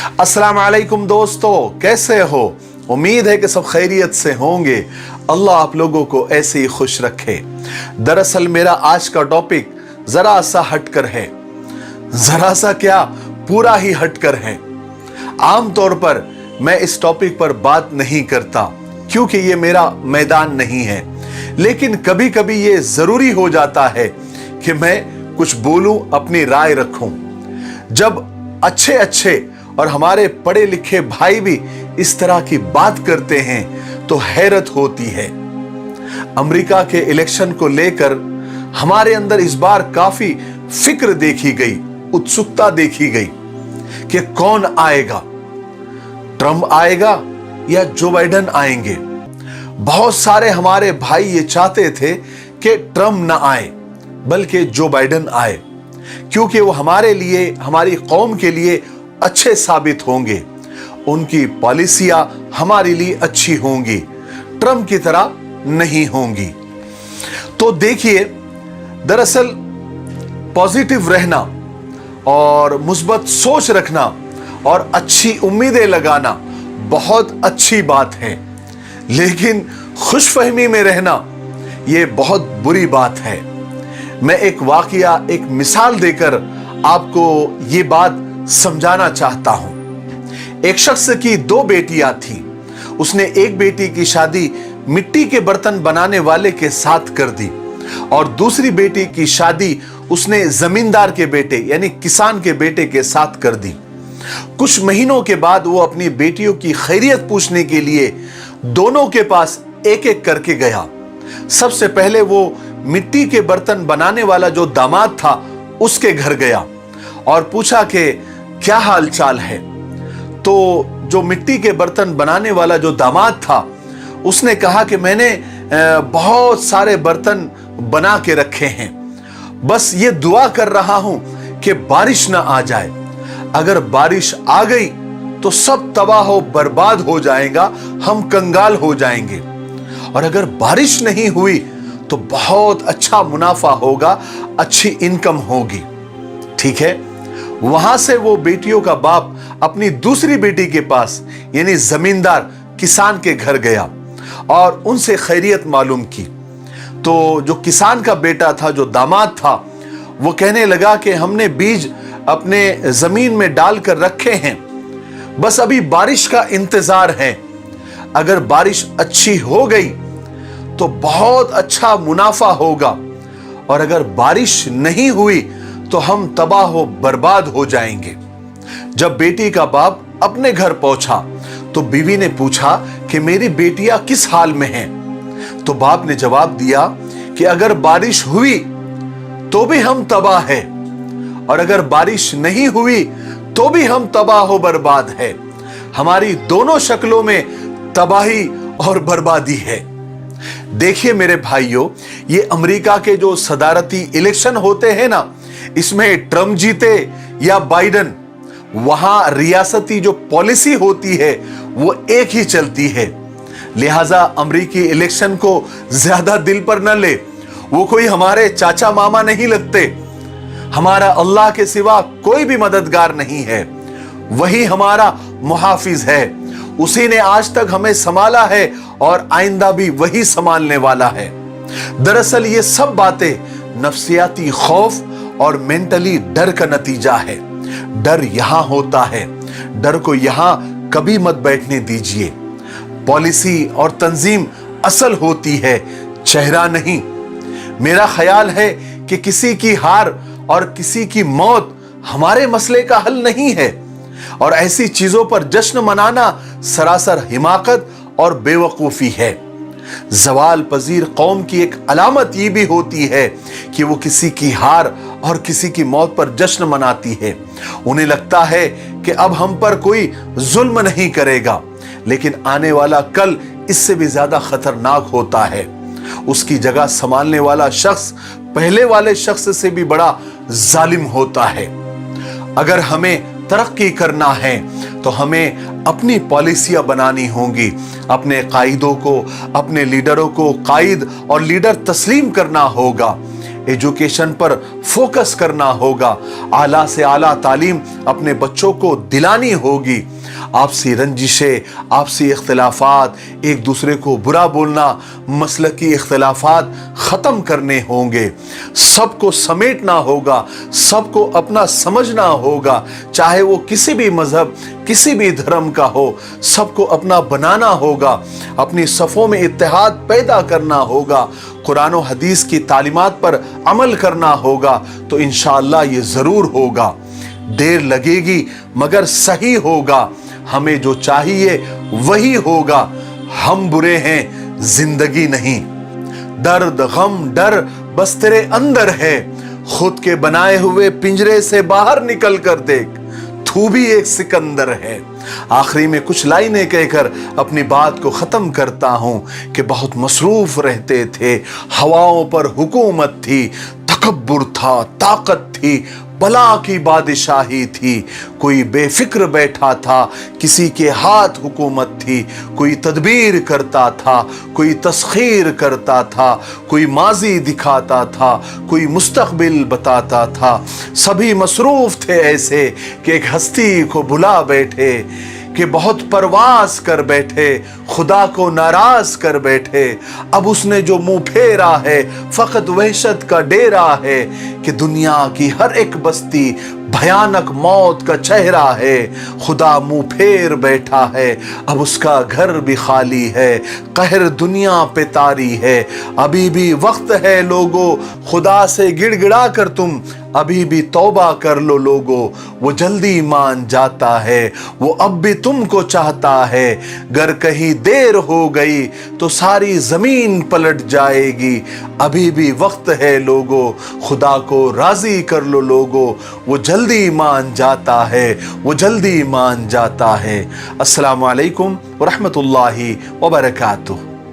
अस्सलाम वालेकुम दोस्तों, कैसे हो? उम्मीद है कि सब खैरियत से होंगे। अल्लाह आप लोगों को ऐसे ही खुश रखे। दरअसल मेरा आज का टॉपिक जरा सा हटकर है। जरा सा क्या, पूरा ही हटकर है। आमतौर पर मैं इस टॉपिक पर बात नहीं करता क्योंकि ये मेरा मैदान नहीं है, लेकिन कभी कभी ये जरूरी हो जाता है कि मैं कुछ बोलूं, अपनी राय रखूं। जब अच्छे अच्छे और हमारे पढ़े लिखे भाई भी इस तरह की बात करते हैं तो हैरत होती है। अमेरिका के इलेक्शन को लेकर हमारे अंदर इस बार काफी फिक्र देखी गई, उत्सुकता देखी गई कि कौन आएगा, ट्रंप आएगा या जो बाइडेन आएंगे। बहुत सारे हमारे भाई ये चाहते थे कि ट्रंप ना आए बल्कि जो बाइडेन आए, क्योंकि वो हमारे लिए, हमारी कौम के लिए अच्छे साबित होंगे। उनकी पॉलिसियां हमारे लिए अच्छी होंगी, ट्रंप की तरह नहीं होंगी। तो देखिए, दरअसल पॉजिटिव रहना और मुस्बत सोच रखना और अच्छी उम्मीदें लगाना बहुत अच्छी बात है, लेकिन खुशफहमी में रहना यह बहुत बुरी बात है। मैं एक वाकया, एक मिसाल देकर आपको ये बात समझाना चाहता हूं। एक शख्स की दो बेटियां थी। उसने एक बेटी की शादी मिट्टी के बर्तन बनाने वाले के साथ कर दी और दूसरी बेटी की शादी उसने जमींदार के बेटे यानी किसान के बेटे के साथ कर दी। कुछ महीनों के बाद वो अपनी बेटियों की खैरियत पूछने के लिए दोनों के पास एक एक करके गया। सबसे पहले वो मिट्टी के बर्तन बनाने वाला जो दामाद था उसके घर गया और पूछा कि क्या हाल चाल है। तो जो मिट्टी के बर्तन बनाने वाला जो दामाद था उसने कहा कि मैंने बहुत सारे बर्तन बना के रखे हैं, बस ये दुआ कर रहा हूं कि बारिश ना आ जाए। अगर बारिश आ गई तो सब तबाह हो बर्बाद हो जाएगा, हम कंगाल हो जाएंगे, और अगर बारिश नहीं हुई तो बहुत अच्छा मुनाफा होगा, अच्छी इनकम होगी। ठीक है। वहां से वो बेटियों का बाप अपनी दूसरी बेटी के पास यानी जमींदार किसान के घर गया और उनसे खैरियत मालूम की। तो जो किसान का बेटा था, जो दामाद था, वो कहने लगा कि हमने बीज अपने जमीन में डालकर रखे हैं, बस अभी बारिश का इंतजार है। अगर बारिश अच्छी हो गई तो बहुत अच्छा मुनाफा होगा, और अगर बारिश नहीं हुई तो हम तबाह हो बर्बाद हो जाएंगे। जब बेटी का बाप अपने घर पहुंचा तो बीवी ने पूछा कि मेरी बेटियां किस हाल में हैं। तो बाप ने जवाब दिया कि अगर बारिश हुई तो भी हम तबाह है, और अगर बारिश नहीं हुई तो भी हम तबाह हो बर्बाद है। हमारी दोनों शक्लों में तबाही और बर्बादी है। देखिए मेरे भाइयों, ये अमेरिका के जो सदारती इलेक्शन होते हैं ना, इसमें ट्रंप जीते या बाइडेन, वहां रियासती जो पॉलिसी होती है वो एक ही चलती है। लिहाजा अमेरिकी इलेक्शन को ज्यादा दिल पर न ले। वो कोई हमारे चाचा मामा नहीं लगते। हमारा अल्लाह के सिवा कोई भी मददगार नहीं है। वही हमारा मुहाफिज है। उसी ने आज तक हमें संभाला है और आइंदा भी वही संभालने वाला है। दरअसल ये सब बातें नफ्सियाती खौफ और मेंटली डर का नतीजा है। डर यहां होता है, डर को यहां कभी मत बैठने दीजिए। पॉलिसी और तंजीम असल होती है, चेहरा नहीं। मेरा ख्याल है कि किसी की हार और किसी की मौत हमारे मसले का हल नहीं है, और ऐसी चीजों पर जश्न मनाना सरासर हिमाकत और बेवकूफी है। जवाल पजीर कौम की एक अलामत ये भी होती है कि वो किसी की हार और किसी की मौत पर जश्न मनाती है। उन्हें लगता है कि अब हम पर कोई जुल्म नहीं करेगा, लेकिन आने वाला कल इससे भी ज्यादा खतरनाक होता है। उसकी जगह संभालने वाला शख्स पहले वाले शख्स से भी बड़ा जालिम होता है। अगर हमें तरक्की करना है तो हमें अपनी पॉलिसियां बनानी होंगी, अपने कायदों को, अपने लीडरों को कायद और लीडर तस्लीम करना होगा। एजुकेशन पर फोकस करना होगा, आला से आला तालीम अपने बच्चों को दिलानी होगी। आपसी रंजिशें, आपसी इख्तिलाफात, एक दूसरे को बुरा बोलना, मसलकी इख्तिलाफात ख़त्म करने होंगे। सबको समेटना होगा, सबको अपना समझना होगा, चाहे वो किसी भी मजहब, किसी भी धर्म का हो, सबको अपना बनाना होगा। अपनी सफ़ों में इत्तेहाद पैदा करना होगा, कुरान और हदीस की तालीमात पर अमल करना होगा, तो इंशाअल्लाह ये ज़रूर होगा। देर लगेगी मगर सही होगा। हमें जो चाहिए वही होगा। हम बुरे हैं, जिंदगी नहीं। दर्द गम डर बस तेरे अंदर है, खुद के बनाए हुए पिंजरे से बाहर निकल कर देख, तू भी एक सिकंदर है। आखिरी में कुछ लाइनें कहकर अपनी बात को ख़त्म करता हूँ कि बहुत मसरूफ़ रहते थे, हवाओं पर हुकूमत थी, तकब्बुर था, ताकत थी, बला की बादशाही थी। कोई बेफिक्र बैठा था, किसी के हाथ हुकूमत थी। कोई तदबीर करता था, कोई तस्खीर करता था, कोई माजी दिखाता था, कोई मुस्तकबिल बताता था। सभी मसरूफ़ थे ऐसे कि एक हस्ती को भुला बैठे, कि बहुत परवास कर बैठे, खुदा को नाराज कर बैठे। अब उसने जो मुंह फेरा है फकत वहशत का डेरा है, कि दुनिया की हर एक बस्ती भयानक मौत का चेहरा है। खुदा मुंह फेर बैठा है, अब उसका घर भी खाली है, कहर दुनिया पे तारी है। अभी भी वक्त है लोगो, खुदा से गिड़गिड़ा कर तुम अभी भी तौबा कर लो लोगो, वो जल्दी मान जाता है, वो अब भी तुमको चाहता है। गर कहीं देर हो गई तो सारी जमीन पलट जाएगी। अभी भी वक्त है लोगो, खुदा को राजी कर लो लोगो, वो जल्दी मान जाता है, वो जल्दी मान जाता है। अस्सलामु अलैकुम व रहमतुल्लाहि व बरकातुहू।